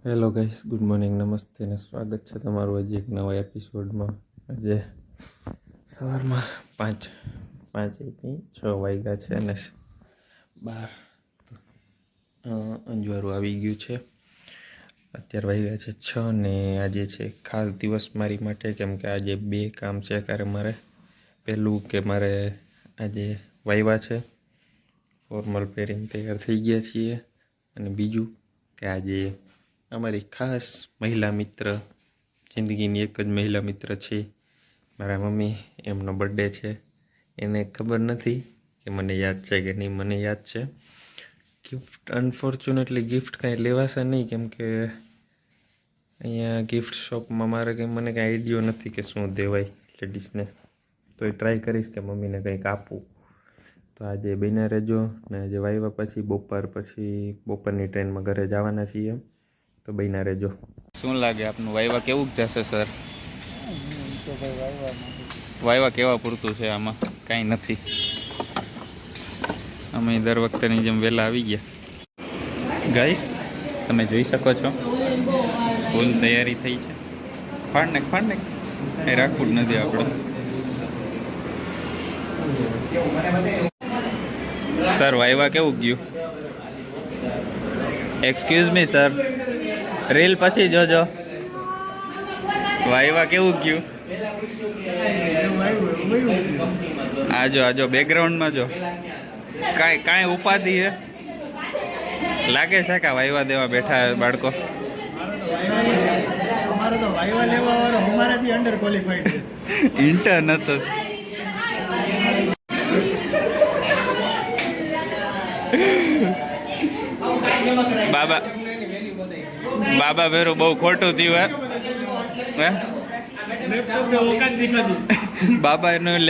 Hello guys, good morning, નમસ્તે ને સ્વાગત છે તમારું હજી એક નવા એપિસોડમાં. આજે સવારમાં પાંચ નહીં 6 વાગ્યા છે અને બાર અંજવાળું આવી ગયું છે. અત્યારે વાગ્યા છે 6 ને આજે છે ખાસ દિવસ મારી માટે, કેમ કે આજે બે કામ છે. કારણ મારે પહેલું કે મારે આજે વાયવા છે, ફોર્મલ પહેરીને તૈયાર થઈ ગયા છીએ, અને બીજું કે આજે અમારી ખાસ મહિલા મિત્ર, જિંદગીની એક જ મહિલા મિત્ર છે મારા મમ્મી, એમનો બર્થડે છે. એને ખબર નથી કે મને યાદ છે કે નહીં. મને યાદ છે. ગિફ્ટ અનફોર્ચ્યુનેટલી ગિફ્ટ કાંઈ લેવાશે નહીં, કેમ કે અહીંયા ગિફ્ટ શોપમાં મને કંઈ આઈડિયો નથી કે શું દેવાય લેડીઝને. તો એ ટ્રાય કરીશ કે મમ્મીને કંઈક આપું. તો આજે બન્યા રહેજો. ને આજે વાયવા પછી બપોરની ટ્રેનમાં ઘરે જવાના છીએ, તો બન્યા રહેજો. શું લાગે આપનું વાયવા કેવું જશે સર? વાયવા કેવા પૂરતું છે? આમાં કાંઈ નથી. અમે દર વખતેની જેમ વહેલા આવી ગયા. ગાઈસ, તમે જોઈ શકો છો ફૂલ તૈયારી થઈ છે. ફાડ નાખ એ રાખવું જ નથી આપણે. સર વાયવા કેવું ગયું? એક્સક્યુઝ મી સર, રીલ પછી જોજો. વાયવા કેવું ગયું? આજો બેકગ્રાઉન્ડમાં જો. કાંઈ ઉપાધિ હે? લાગે છે કે વાયવા દેવા બેઠા બાળકો? ઇન્ટર્ન હતો. બાબા ભેરું બહુ ખોટું થયું હે. બાબા એનું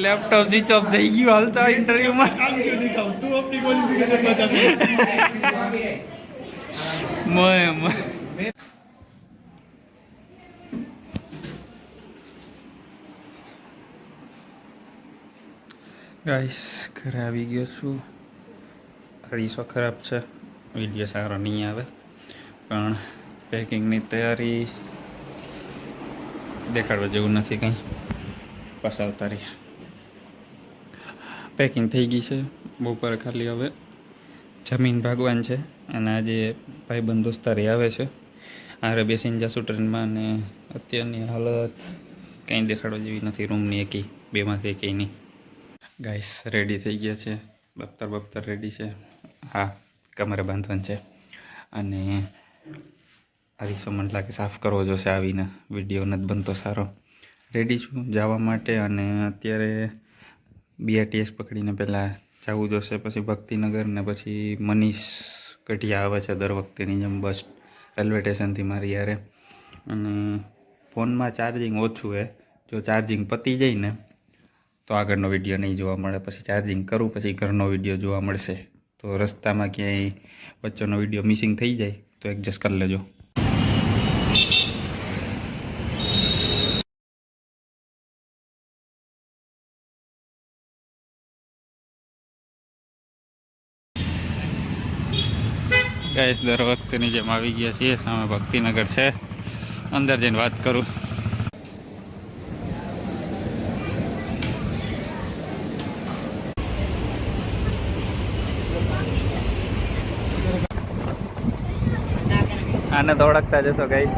લેપટોપ સ્વિચ ઓફ થઈ ગયું હાલતા ઇન્ટરવ્યુમાં. ગાઈસ, ઘરે આવી ગયો છું. અરીસો ખરાબ છે, વિડીયો સારો નહીં આવે, પણ પેકિંગની તૈયારી દેખાડવા જેવું નથી કંઈ. પસાવતા રહ્યા. પેકિંગ થઈ ગઈ છે. બપોરે ખાલી હવે જમીન ભાગવાન છે, અને આજે ભાઈબંધ દોસ્તારી આવે છે. આરે બેસીને જાશું ટ્રેનમાં, અને અત્યારની હાલત કંઈ દેખાડવા જેવી નથી. રૂમની એકી બેમાંથી કંઈ નહીં. ગાઈસ, રેડી થઈ ગયા છે. બખ્તર રેડી છે. હા, કમરે બાંધવાનું છે. અને અરીસો મને લાગે સાફ કરવો જોશે આવીને. વિડીયો નથી બનતો સારો. રેડી છું જવા માટે. અને અત્યારે BRTS પકડીને પહેલાં જવું જોશે, પછી ભક્તિનગર, ને પછી મનીષ કઢિયા આવે છે દર વખતેની જેમ બસ રેલવે સ્ટેશનથી મારી યારે. અને ફોનમાં ચાર્જિંગ ઓછું છે. જો ચાર્જિંગ પતી જાય ને તો આગળનો વિડીયો નહીં જોવા મળે. પછી ચાર્જિંગ કરું પછી ઘરનો વિડીયો જોવા મળશે. તો રસ્તામાં ક્યાંય વચ્ચેનો વિડીયો મિસિંગ થઈ જાય તો એડજસ્ટ કરી લેજો. ગાઈસ, દર વખતેની જેમ આવી ગયા છીએ. સામે ભક્તિનગર છે. અંદર જઈને વાત કરું. આને તો ઓળખતા જશો ગાઈસ.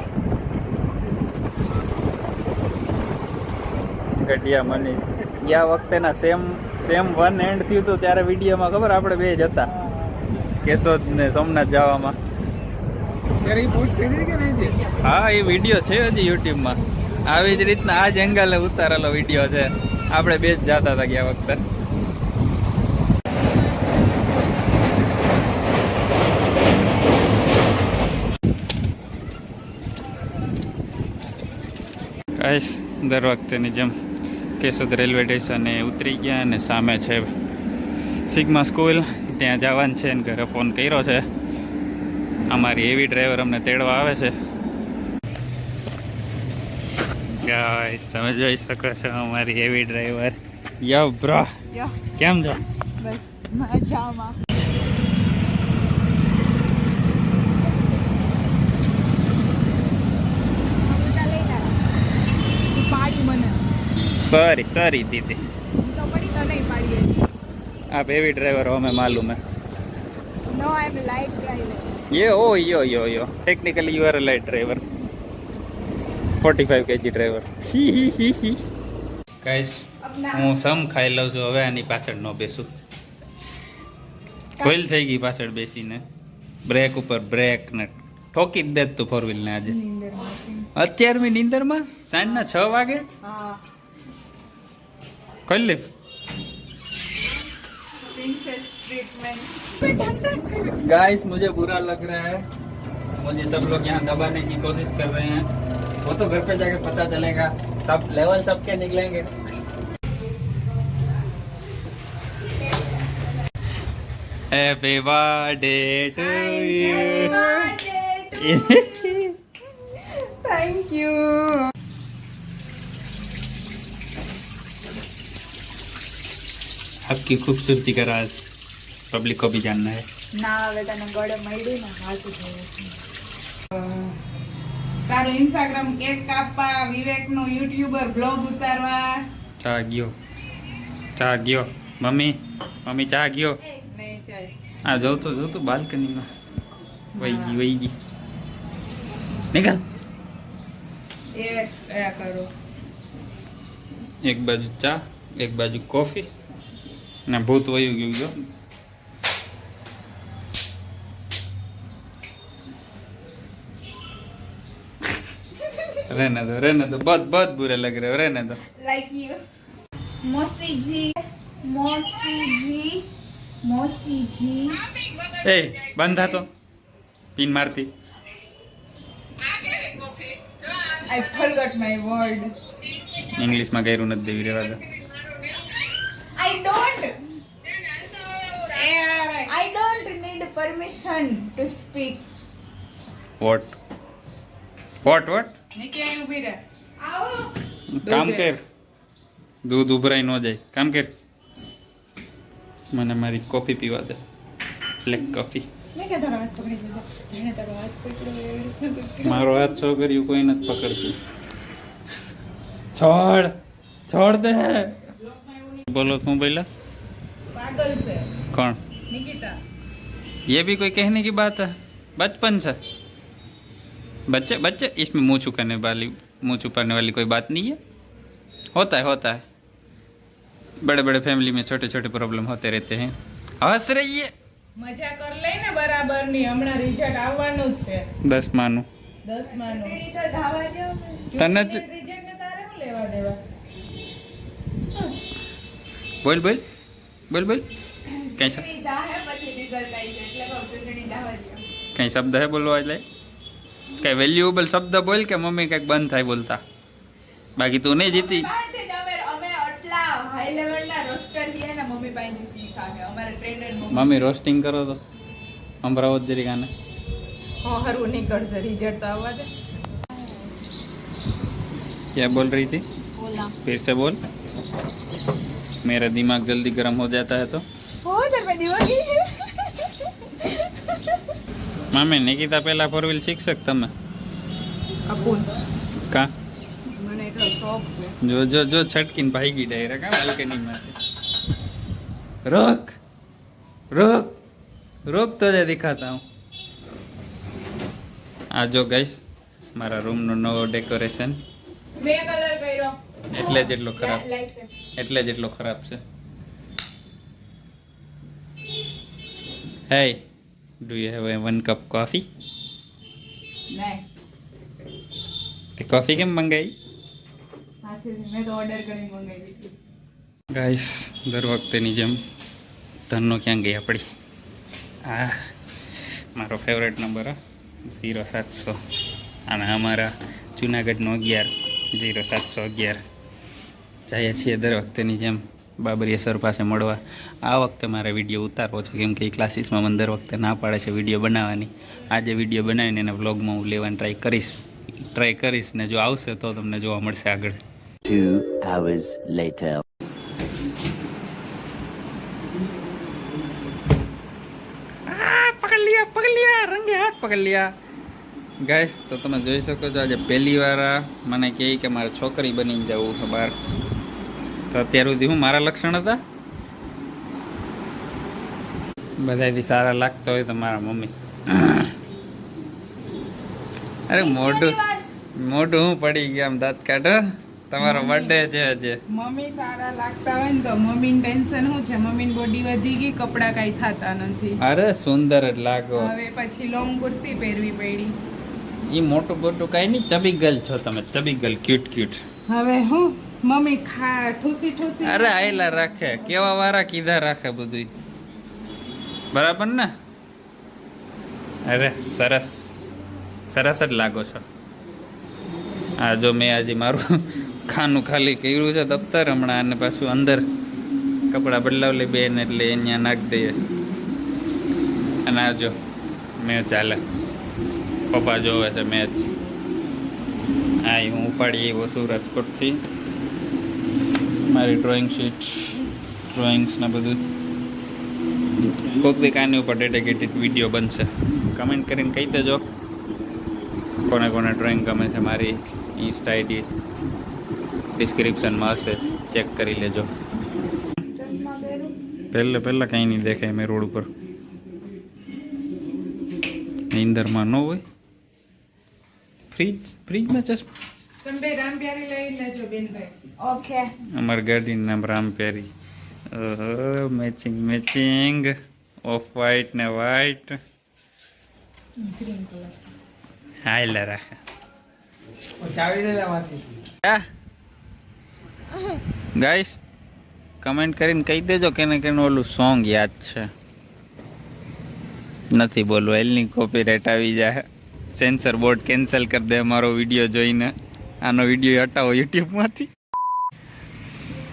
ગઢિયા મનીષ. ગયા વખતેના સેમ 1 એન્ડ થયું હતું ત્યારે વિડીયોમાં ખબર આપણે બે જ હતા કેશોદ ને સોમનાથ જવામાં. હા, એ વિડીયો છે હજી યુટ્યુબમાં. આવી જ રીતના આ જ એંગલે ઉતારેલો વિડીયો છે. આપણે બે જ જતા હતા ગયા વખતે. ગાઈસ, દર વખતેની જેમ કેશોદ રેલવે સ્ટેશને ઉતરી ગયા, અને સામે છે સિગ્મા સ્કૂલ. ત્યાં જવાનું છે, ને ઘરે ફોન કર્યો છે. અમારી એવી ડ્રાઈવર અમને તેડવા આવે છે. ગાઈસ, તમે જોઈ શકો છો અમારી એવી ડ્રાઈવર. યો બ્રો, કેમ છો? બસ મજામાં. सॉरी सॉरी दीदी तो पड़ी तो नहीं पाड़ी है। आप हेवी ड्राइवर हो हमें मालूम है no I am light driver. ये ओ यो technically you are a light driver 45 kg driver guys હું સમ ખાઈ લઉં છું હવે આની પાછળ ન બેસું ભૂલ થઈ ગઈ પાછળ બેસીને બ્રેક ઉપર બ્રેક ને ઠોકી જ દે તું ફોર વ્હીલ ને આજે અત્યારમી નીંદરમાં સાંજના 6 વાગે हाँ खोल ले प्रिंसेस ट्रीटमेंट। गाइस मुझे बुरा लग रहा है मुझे सब लोग यहाँ दबाने की कोशिश कर रहे हैं वो तो घर पे जाके पता चलेगा सब लेवल सबके निकलेंगे happy birthday to you thank you. आपकी खूबसूरती का राज पब्लिक को भी जानना है ना હવે તને ગળે મળ્યું ને હાથ જોયું તારું ઇન્સ્ટાગ્રામ કેક કાપવા વિવેક નો યુટ્યુબર બ્લોગ ઉતારવા चा गयो मम्मी मम्मी चा गयो નહીં ચાલ आ जो तो बालकनी में वही गई निकल એ કરો एक बाजू चा एक बाजू कॉफी ना भूत वही गયું जो रहने दो बहुत बुरे लग रहे हो रहने दो लाइक यू मौसी जी ए बंद था तो पिन मारती I forgot my word. English में गैरू નથી દેવી રેવા દો I don't need permission to speak. what નીચે અહીં ઊભી રહે आओ काम कर दूध उभराई न जाए काम कर મને મારી કોફી પીવા દે બ્લેક કોફી મેં કે તારો હાથ પકડી લીધો તેણે તારો હાથ પકડ્યો મારો હાથ છોકરીઓ કોઈ નથી પકડતી छोड़ दे बोलो क्यों बोला પાગલ છે कौन નિકિતા ये भी कोई कहने की बात है बचपन से बच्चे इसमें मुंह छुपाने वाली कोई बात नहीं है होता है बड़े बड़े फैमिली में छोटे छोटे प्रॉब्लम होते रहते हैं हंस रही है મજા કર લઈ ને બરાબર ની હમણાં રિઝલ્ટ આવવાનું જ છે 10 માનું 10 માનું તો ધાવા દો તને જ રિઝલ્ટ ને તારે શું લેવા દેવા बोल कैसा ચૂંટણી જાહે પછી રિઝલ્ટ આવી જાય એટલે કહું ચૂંટણી ધાવા દો कहीं शब्द है बोलवा એટલે કઈ વેલ્યુએબલ શબ્દ બોલ કે મમ્મી કંઈક બંધ થાય બોલતા બાકી તું નહીં જીતી પાસેથી જ અમે આટલા હાઈ લેવલના રોસ્ટર છીએ ને મમ્મી પાસેથી શીખા છે અમારે ટ્રેનર મમ્મી રોસ્ટિંગ કરો તો સંભળાવો જ જરી ગાને હા હરવું નીકળશે રિઝલ્ટ તો આવવા દે क्या बोल रही थी બોલા फिर से बोल मेरा दिमाग जल्दी गर्म हो जाता है तो હો ધર્મે દીવાગી मामी निकिता पहला 4 व्हील सीख सकता मैं કપૂન का મને એટલો શોખ છે जो छटकिन भाई डायरेक्ट बालकनी में रोक तो जा दिखाता हूँ आ जो गाइस मारा रूम नो नવો डेकोरेशन મેં કલર કર્યો એટલે જેટલો ખરાબ લાઈટ કર એટલે જેટલો ખરાબ છે Hey, do you have 1 cup coffee? નહીં તે કોફી કેમ મંગાઈ હાથેથી મેં તો ઓર્ડર કરીને મંગાવી દીધી ગાઈસ દર વખતેની જેમ ધનનો ક્યાં ગઈ આપણી આ મારો ફેવરેટ નંબર 0700 અને અમારા જુનાગઢનો 0711 જઈએ છીએ દર વખતેની જેમ બાબરીયા સર પાસે મળવા આ વખતે મારે વિડીયો ઉતારવો છે કેમ કે એ ક્લાસીસમાં મને દર વખતે ના પાડે છે વિડીયો બનાવવાની આજે વિડીયો બનાવીને એને વ્લોગમાં હું લેવાની ટ્રાય કરીશ ને જો આવશે તો તમને જોવા મળશે આગળ 2 hours later. પકડ लिया રંગે હાથ પકડ लिया ગાઈસ તો તમે જોઈ શકો છો આજે પહેલી વાર મને કહે કે મારે છોકરી બનીને જવું છે બહાર તો અત્યાર સુધી હું મારા લક્ષણ હતા બધાથી સારા લાગતા હોય તો મારા મમ્મી. અરે મોઢું હું પડી ગયા આમ દાંત કાઢો. તમારો બર્થડે છે આજે. મમ્મી સારા લાગતા હોય ને તો મમ્મીને ટેન્શન શું છે? મમ્મીની બોડી વધી ગઈ, કપડા કાંઈ થતા નથી. અરે સુંદર જ લાગો. હવે પછી લોંગ કુર્તી પહેરવી પડી. એ મોટું બોટું કાંઈ નહીં, ચબી ગર્લ છો તમે, ચબી ગર્લ, ક્યુટ ક્યુટ. હવે હું મમ્મી ઠૂસી ઠૂસી. અરે આયલા રાખે, કેવા વારા કીધા રાખે બધું બરાબર ને. અરે સરસ સરસ જ લાગો છો. આ જો મેં આજે મારું ખાનું ખાલી કર્યું છે દફતર હમણાં, અને પાછું અંદર કપડાં બદલાવ લે બેન એટલે અહીંયા નાખી દઈએ. અને આ જો મેચ ચાલે, પપ્પા જોવે છે મેચ. આ હું ઉપાડી એવો છું રાજકોટથી. મારી ડ્રોઈંગ શીટ, ડ્રોઈંગ્સને બધું કોઈક બી કાની ઉપર ડેડિકેટેડ વિડીયો બનશે. કમેન્ટ કરીને કહી દેજો કોને કોને ડ્રોઈંગ ગમે છે. મારી ઇન્સ્ટા આઈડી ડિસ્ક્રિપ્શનમાં હશે, ચેક કરી લેજો. પહેલાં કંઈ નહીં દેખાય મેં રોડ ઉપર. નીંદરમાં ન હોય. ફ્રીજમાં ચશ્મા. તમે બે રામપ્યારી લઈ લેજો બેનભાઈ. ઓકે. અમારી ગાડીનું નામ રામપ્યારી. મેચિંગ મેચિંગ, ઓફ વ્હાઈટ ને વ્હાઈટ. હાયલા રાખે. ગાઈસ કમેન્ટ કરીને કહી દેજો કેને કેને ઓલું સોંગ યાદ છે. નથી બોલવું, એલની કોપીરાઇટ આવી જાય. સેન્સર બોર્ડ કેન્સલ કરી દે અમારો વિડીયો જોઈને. આનો વિડીયો હટાવો યુટ્યુબમાંથી.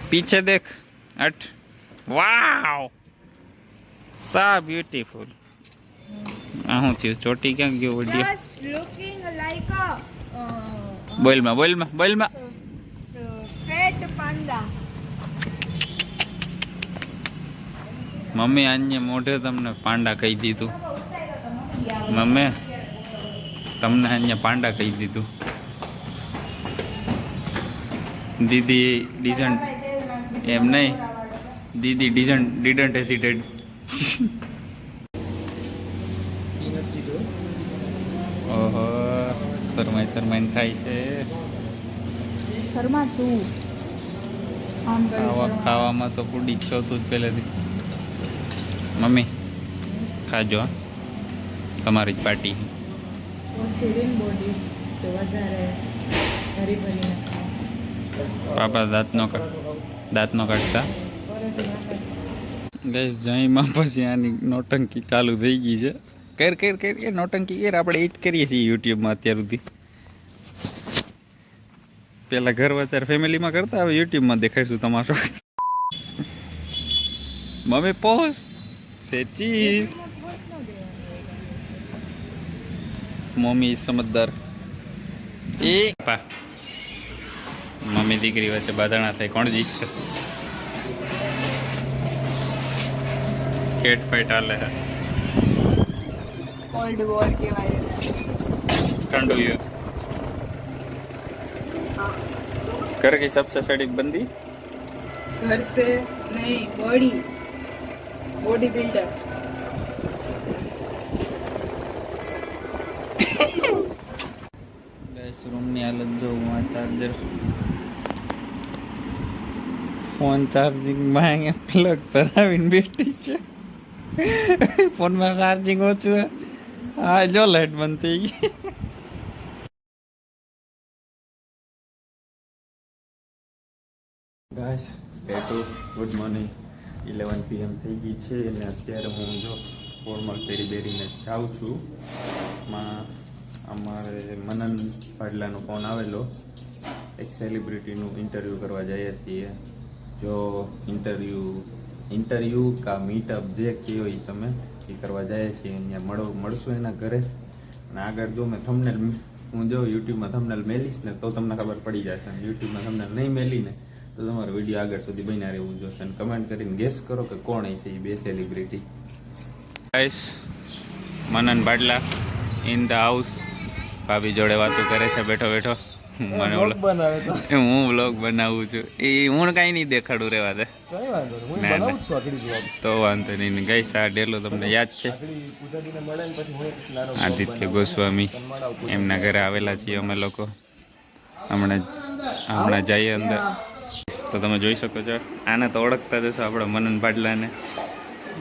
પીછે દેખ હટ. વાવ, સો બ્યુટીફુલ. આ શું થયું? ચોટી ક્યાં ગયો વિડીયો? looking like a બોલમાં fat panda. મમ્મી આને મોઢે તમને પાંડા કહી દીધું. મમ્મી તમને અહીંયા પાંડા કહી દીધું. દીદી ડિઝન્ટ એમ નહીં, દીદી ડીડન્ટ હેસિટેડ. ઓહો, શરમાઈને ખાય છે. શર્મા તું આમ ખાવામાં તો પૂડી જ છો તું જ પહેલેથી. મમ્મી ખાજો, હા, તમારી જ પાર્ટી. બોડી તો વધારે ભરી ભરીને પાપા દાંત નો કાઢતા. ગઈસ જઈમાં પછી આની નોટંકી ચાલુ થઈ ગઈ છે. કર નોટંકી કર. આપણે એ જ કરીએ છીએ યુટ્યુબમાં અત્યાર સુધી. પેલા ઘર વચાર ફેમિલીમાં કરતા, હવે યુટ્યુબમાં દેખાડશું તમારો. મમ્મી પોસ સે ચીઝ. મમ્મી સમજદાર. એ પા મમ્મી દીકરી વચ્ચે બાધાણા થાય, કોણ જીતશે? કેટ ફાઇટ હાલે હે. કોલ્ડ વોર કહેવાય. ठंडू युद्ध. घर की सबसे सड़ी बंदी घर से नहीं, बॉडी बिल्डर. गैस रूम ની હાલત જો. આ ચાર્જર, ફોન ચાર્જિંગ માં પ્લગ ભરાવીને બેઠી છે. ફોનમાં ચાર્જિંગ ઓછું હે. હા જો લાઈટ બંધ થઈ ગઈ. Guys good morning. 11 PM થઈ ગઈ છે અને અત્યારે હું જો ફોર્મલ બેરીને જાઉં છું. અમારે મનન પાડલાનો ફોન આવેલો. એક સેલિબ્રિટીનું ઇન્ટરવ્યૂ કરવા જઈએ છીએ. જો ઇન્ટરવ્યૂ કા મીટઅપ જે કહો એ તમે એ કરવા જઈએ છીએ. અહીંયા મળશું એના ઘરે. અને આગળ જો મેં થંબનેલ, હું જો યુટ્યુબમાં થંબનેલ મેલીશ ને તો તમને ખબર પડી જશે. અને યુટ્યુબમાં થંબનેલ નહીં મેલીને તો તમારો વિડીયો આગળ સુધી બન્યા રહેવું જોશે. અને કમેન્ટ કરીને ગેસ કરો કે કોણ છે એ બે celebrity. Guys Manan Badla in the house. ભાભી જોડે વાતો કરે છે બેઠો. મને હું વ્લોગ બનાવું છું એ હું કાંઈ નહીં દેખાડું રહેવા દે ના ના તો વાંધો નહીં ગઈ આ ડેલો તમને યાદ છે આદિત્ય ગોસ્વામી એમના ઘરે આવેલા છીએ અમે લોકો હમણાં જઈએ અંદર તો તમે જોઈ શકો છો આને તો ઓળખતા જશો આપણે મનન ભાડલાને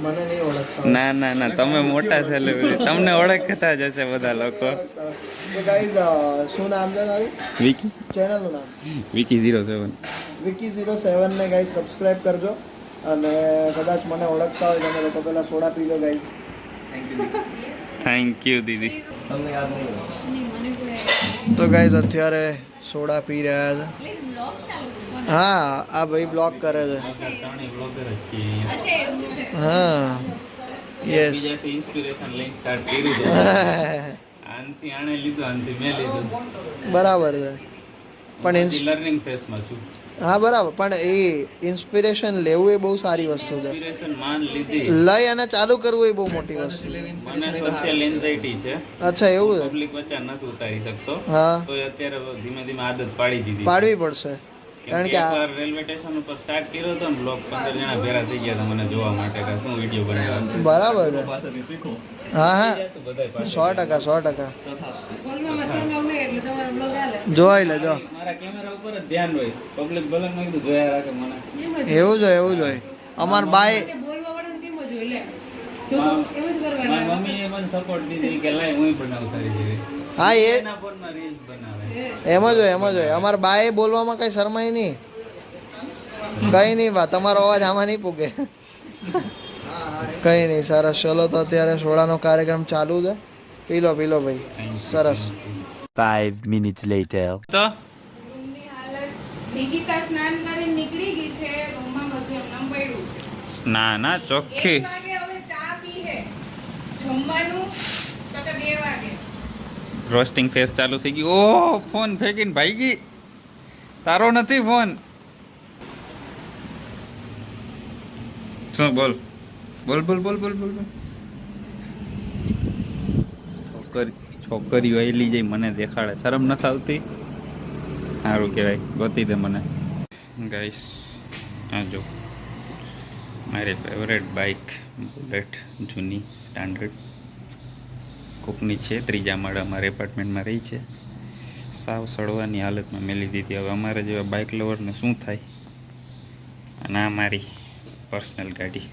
મને નહીં ઓળખતા. ના ના ના તમે મોટા સેલિબ્રિટી તમને ઓળખતા જ હશે બધા લોકો તો ગાઈઝ શું નામ છે તારું વિકી ચેનલનું નામ વિકી 07 Wiki07 ને ગાઈઝ સબસ્ક્રાઇબ કરજો અને કદાચ મને ઓળખતા હોય તમે લોકો પહેલા સોડા પી લો ગાઈઝ. થેન્ક યુ દીદી તો ગાઈઝ અત્યારે સોડા પી રહ્યા છે. હા આ ભાઈ બ્લોગ કરે છે. હા યસ ઇન્સ્પિરેશન લઈને સ્ટાર્ટ કર્યું છે આનથી આણે લીધું આનથી મેં લીધું બરાબર છે પણ લર્નિંગ ફેઝમાં છું હા બરાબર પણ એ ઇન્સ્પિરેશન લેવું એ બહુ સારી વસ્તુ છે. ઇન્સ્પિરેશન માન લીધી લઈ અને ચાલુ કરવું એ બહુ મોટી વસ્તુ. મને સોશિયલ એન્ઝાઇટી છે અચ્છા એવું છે. પબ્લિક વચ્ચે નથી ઉતારી શકતો હા તો અત્યારે ધીમે ધીમે આદત પાડી દીધી પાડવી પડશે કારણ કે આ રેલવે સ્ટેશન ઉપર સ્ટાર્ટ કર્યો હતો ને બ્લોગ 15 જણા ભેરા થઈ ગયા હતા મને જોવા માટે કે શું વિડીયો બનાવ્યો બરાબર છે. હા હા 100% જોઈ લેજો. મારા કેમેરા ઉપર જ ધ્યાન હોય પબ્લિક ભલે મેં કીધું જોયા રાખે મને એવું જ હોય અમાર બાય મારી મમ્મીએ મને સપોર્ટ દીધી કે લાય હું બનાવું તારી જેવી હા એ એના ફોનમાં રીલ્સ બનાવે એમ જ હોય અમાર બાય બોલવામાં કઈ શરમાય નહીં કઈ નહીં બા તમારો અવાજ આમાં નહીં પૂગે કઈ નહીં સરસ. ચલો તો અત્યારે સોડાનો કાર્યક્રમ ચાલુ છે. પી લો ભાઈ સરસ. 5 minutes later. તો નિકિતા સ્નાન કરીને નીકળી ગઈ છે રૂમમાં બધું એમ પડ્યું છે. ના ના ચોખ્ખી 1 વાગે હવે ચા પીએ જમવાનું તો કે 2 વાગે રોસ્ટિંગ ફેસ ચાલુ થઈ ગયું ઓ ફોન ફેંકીને ભાગી તારો નથી ફોન શું બોલ છોકરીઓ એલી જઈ મને દેખાડે શરમ નથી આવતી સારું કહેવાય ગોતી દે મને ગાઈસ આ જો મારી ફેવરેટ બાઇક બુલેટ જૂની સ્ટાન્ડર્ડ કોકની છે ત્રીજા માળે અમારે એપાર્ટમેન્ટમાં રહી છે સાવ સડવાની હાલતમાં મેલી દીધી હવે અમારે જેવા બાઇક લવરને શું થાય અને આ મારી પર્સનલ ગાડી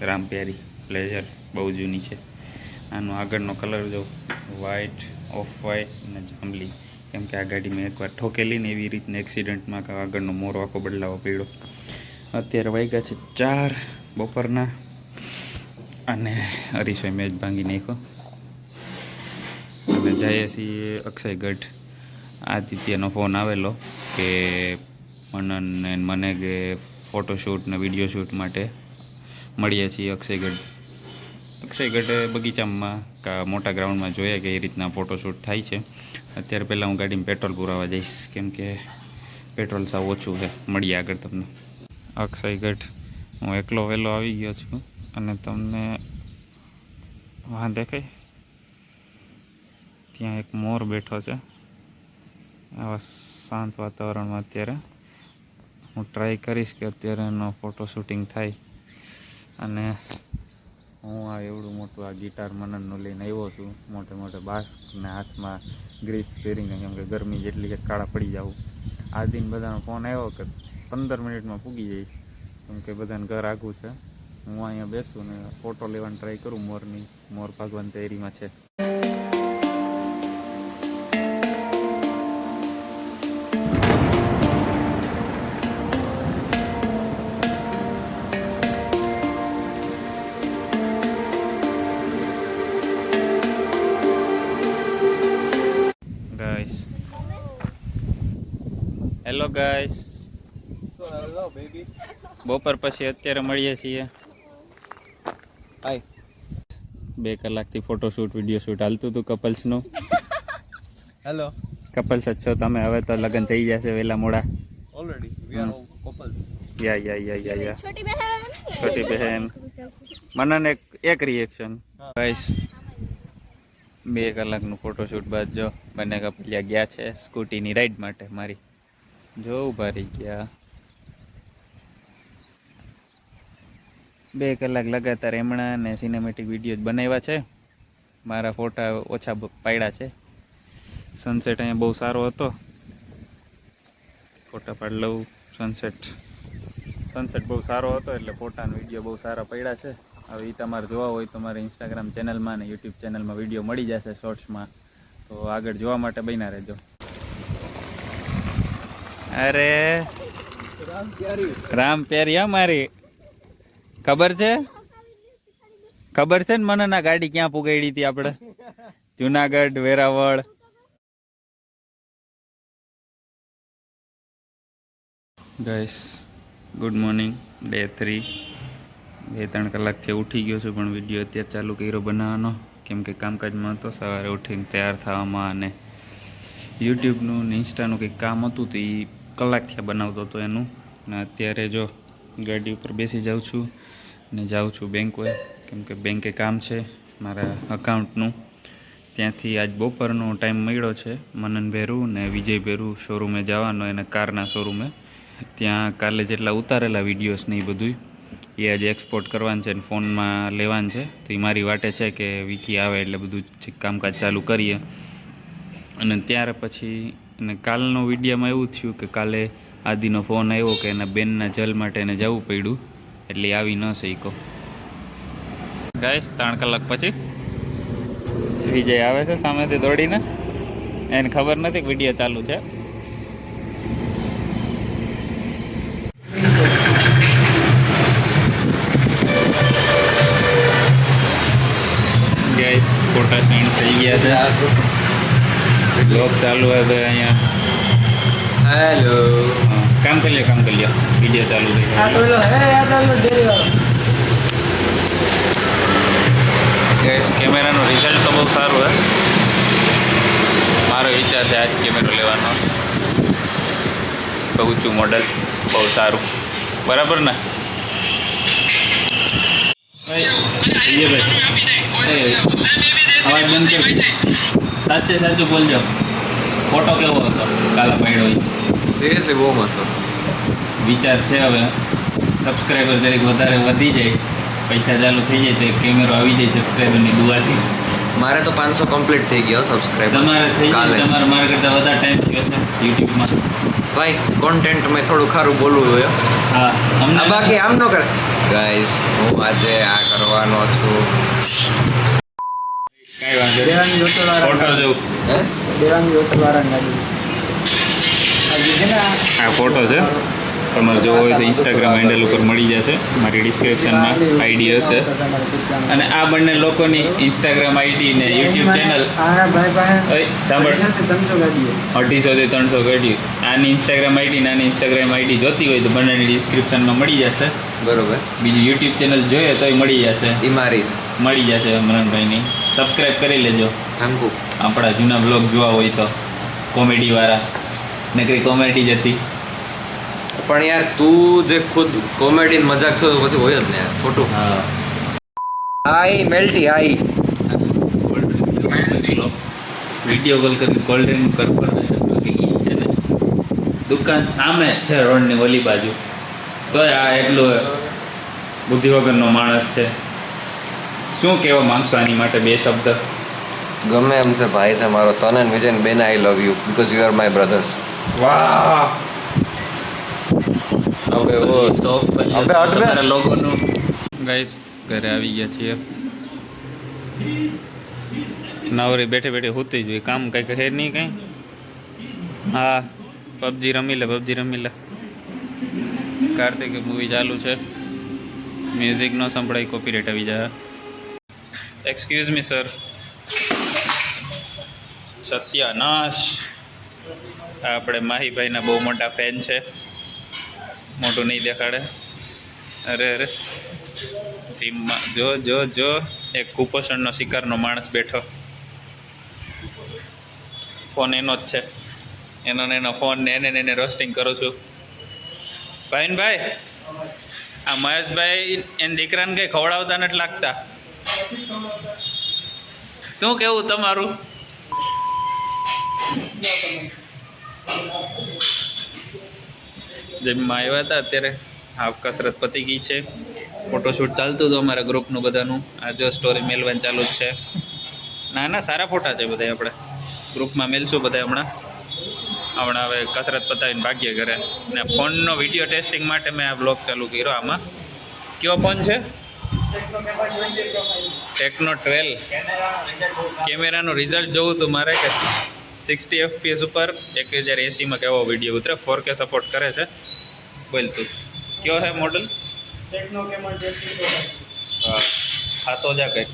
રામપ્યારી પ્લેઝર બહુ જૂની છે આનો આગળનો કલર જો વ્હાઇટ ઓફ વ્હાઇટ અને જાંબલી કેમ કે આ ગાડી મેં એકવાર ઠોકેલી ને એવી રીતના એક્સિડન્ટમાં આગળનો મોરો આખો બદલાવો પડ્યો અત્યારે વાગ્યા છે 4 બપોરના અને અરીસો મેચ ભાંગી નાખ્યો અને જઈએ છીએ અક્ષયગઢ આદિત્યનો ફોન આવેલો કે મનન મને કે ફોટોશૂટ ને વિડીયો શૂટ માટે મળીએ છીએ અક્ષયગઢ બગીચામાં મોટા ગ્રાઉન્ડમાં જોઈએ કે એ રીતના ફોટોશૂટ થાય છે. અત્યારે પહેલાં હું ગાડીમાં પેટ્રોલ પુરાવા જઈશ કેમ કે પેટ્રોલ સાવ ઓછું છે. મળીએ આગળ તમને. અક્ષયગઢ હું એકલો વહેલો આવી ગયો છું અને તમને વાં દેખાય ત્યાં એક મોર બેઠો છે. આવા શાંત વાતાવરણમાં અત્યારે હું ટ્રાય કરીશ કે અત્યારે એનો ફોટો શૂટિંગ થાય અને હું આ એવડું મોટું આ ગિટાર મનનનું લઈને આવ્યો છું મોટે બાસ ને હાથમાં ગ્રીસ પહેરીને કેમ કે ગરમી જેટલી કે કાળા પડી જાઉં. આ દિન બધાનો ફોન આવ્યો કે 15 મિનિટમાં પૂગી જઈશ કેમ કે બધાને ઘર આઘું છે. હું અહીંયા બેસું ને ફોટો લેવાનો ટ્રાય કરું મોર ભાગવાની તૈયારીમાં છે. હેલો ગાઈસ બપોર પછી અત્યારે મળીએ છીએ. 2 કલાકથી ફોટોશૂટ વિડીયો શૂટ હાલતું હતું કપલ્સનું. હેલો કપલ્સ જ છો તમે હવે તો લગ્ન થઈ જશે વહેલા મોડા. Already we are couples. યા છોટી બહેન મનન એક રિએક્શન ગાઈસ 2 કલાકનું ફોટોશૂટ બાદ જો બંને કપલિયા ગયા છે સ્કૂટીની રાઈડ માટે મારી. જો ઊભા રહી ગયા. 2 કલાક લગાતાર એમણા ને સિનેમેટિક વિડીયો બનાવ્યા છે. મારા ફોટા ઓછા પાડ્યા છે. સનસેટ અહીંયા બહુ સારો હતો. ફોટા પાડી લઉં. સનસેટ બહુ સારો હતો એટલે ફોટા અને વિડીયો બહુ સારા પડ્યા છે. હવે એ તમારે જોવા હોય તો મારે ઇન્સ્ટાગ્રામ ચેનલમાં ને યુટ્યુબ ચેનલમાં વિડીયો મળી જશે શોર્ટ્સમાં, તો આગળ જોવા માટે બન્યા રહેજો. અરે રામ પ્યારી મારી ખબર છે ને મને ના ગાડી ક્યાં પુગાડી હતી આપણે? Junagadh, Veraval. Guys good morning, day 3. 2-3 કલાકથી ઉઠી ગયો છું પણ વિડીયો અત્યારે ચાલુ કર્યો બનાવવાનો, કેમ કે કામકાજમાં હતો. સવારે ઉઠીને તૈયાર થવામાં અને યુટ્યુબનું ને ઇન્સ્ટાનું કંઈક કામ હતું તો એ કલાકથી બનાવતો હતો એનું. ને અત્યારે જો ગાડી ઉપર બેસી જાઉં છું ને જાઉં છું બેંકે, કેમ કે બેંકે કામ છે મારા અકાઉન્ટનું. ત્યાંથી આજ બપોરનો ટાઈમ મળ્યો છે. મનન ભેરું ને વિજય ભેરું શોરૂમે જવાનો, એને કારના શોરૂમે. ત્યાં કાલે જેટલા ઉતારેલા વિડીયોઝ ને એ બધું એ આજે એક્સપોર્ટ કરવાનું છે ને ફોનમાં લેવાનું છે. તો એ મારી વાટે છે કે વિકી આવે એટલે બધું કામકાજ ચાલુ કરીએ. અને ત્યાર પછી અને કાલનો વિડીયોમાં એવું થયું કે કાલે આદિનો ફોન આવ્યો કે એના બેનના જલ માટે એને જવું પડ્યું એટલે આવી ન શક્યો. ગાઈસ 3 કલાક પછી વિજય આવે છે સામેથી દોડીને. એને ખબર નથી કે વિડીયો ચાલુ છે. ગાઈસ ફોટા સેન્ડ થઈ ગયા છે. બ્લોગ ચાલુ હતો અહીંયા. હેલો. કામ કરી લ્યો વિડીયો ચાલુ થઈ ગયો. ગાઈસ કેમેરાનું રિઝલ્ટ તો બહુ સારું હે. મારો વિચાર છે આજ કેમેરો લેવાનો. બહુ ઊંચું મોડલ, બહુ સારું. બરાબર ને અવાજ બંધ કરી. સાચું બોલજો. ફોટો કેવો હતો કાલા પાડ્યો? સિરિયસલી બહુ મસ્ત હતો. વિચાર છે હવે સબસ્ક્રાઈબર જરીક વધારે વધી જાય, પૈસા ચાલુ થઈ જાય તો એક કેમેરો આવી જાય સબસ્ક્રાઈબરની દુઆથી. મારે તો 500 કમ્પ્લીટ થઈ ગયો સબસ્ક્રાઈબર. તમારે થઈ જાય. તમારે મારા કરતાં વધારે ટાઈમ થયો છે યુટ્યુબમાં. ભાઈ કોન્ટેન્ટ મેં થોડું ખારું બોલવું હોય. હા અમને બાકી આમ ન કરે. ગાઈસ હું આજે આ કરવાનો છું. કાંઈ વાંધો નહીં. ફોટો જોઉં. આ ફોટો છે. તમારે જોવો હોય તો ઇન્સ્ટાગ્રામ હેન્ડલ ઉપર મળી જશે. મારી ડિસ્ક્રિપ્શનમાં આઈડી હશે. અને આ બંને લોકોની ઇન્સ્ટાગ્રામ આઈડી ને યુટ્યુબ ચેનલ સાંભળ 250 થી 300 ગાડી. આની ઇન્સ્ટાગ્રામ આઈડી ને આની ઇન્સ્ટાગ્રામ આઈડી જોતી હોય તો બંનેની ડિસ્ક્રિપ્શનમાં મળી જશે. બરોબર. બીજું યુટ્યુબ ચેનલ જોઈએ તોય મળી જશે. એ મારી મળી જશે મરણભાઈની. સબસ્ક્રાઈબ કરી લેજો. Thank you. આપણા જૂના બ્લોગ જોવા હોય તો કોમેડીવાળા. નકરી કોમેડી જ હતી. પણ યાર તું જે ખુદ કોમેડી મજાક છો તો પછી હોય જ ને યાર, ખોટું. હા હાઈ મેલ્ટી હાઈ. વિડીયો કોલ કરી કોલ્ડ ડ્રિંક કોર્પોરેશન છે ને દુકાન સામે જ છે રોડની ઓલી બાજુ. તોય આ એટલો બુદ્ધિ વગરનો માણસ છે. શું કહેવા માંગશો આની માટે 2 શબ્દ? ગમે એમ છે ભાઈ છે મારો. તને અને વિજય બેન I love you because you are my brothers. વાહ. હવે તમારા લોકોનું. ગાઈસ ઘરે આવી ગયા છીએ. નવરી બેઠે બેઠે હોતી જોઈએ. કામ કંઈક હે નહીં કંઈ. હા પબજી રમી લે. કાર્તિક મૂવી ચાલુ છે. મ્યુઝિક ન સંભળાય, કોપીરાઇટ આવી જાય. Excuse me sir. સત્યાનાશ. આપણે માહીભાઈના બહુ મોટા ફેન છે. મોટું નહીં દેખાડે. અરે ધીમા જો એક કુપોષણનો શિકારનો માણસ બેઠો. ફોન એનો જ છે. એનો ફોન ને એને રોસ્ટિંગ કરું છું. ભાઈ આ મહેશભાઈ એને દીકરાને કંઈ ખવડાવતા નથી લાગતા. શું કેવું તમારું? જીમમાં આવ્યા હતા અત્યારે હાફ કસરત પતી ગઈ છે. ફોટોશૂટ ચાલતું હતું અમારા ગ્રુપનું બધાનું. આ જો સ્ટોરી મેલવાનું ચાલુ જ છે. ના સારા ફોટા છે બધા. આપણે ગ્રુપમાં મેલશું બધા હમણાં હવે કસરત પતાવીને ભાગ્ય ઘરે. ને ફોનનો વિડીયો ટેસ્ટિંગ માટે મેં આ બ્લોગ ચાલુ કર્યો. આમાં કયો ફોન છે? ટેકનો 12. કેમેરાનું રિઝલ્ટ જોવું હતું મારે કે 60 FPS ઉપર 1080માં કેવો વિડીયો ઉતરે. 4K સપોર્ટ કરે છે. બોલ તું કયો હે મોડલ? હા તો જા કંઈક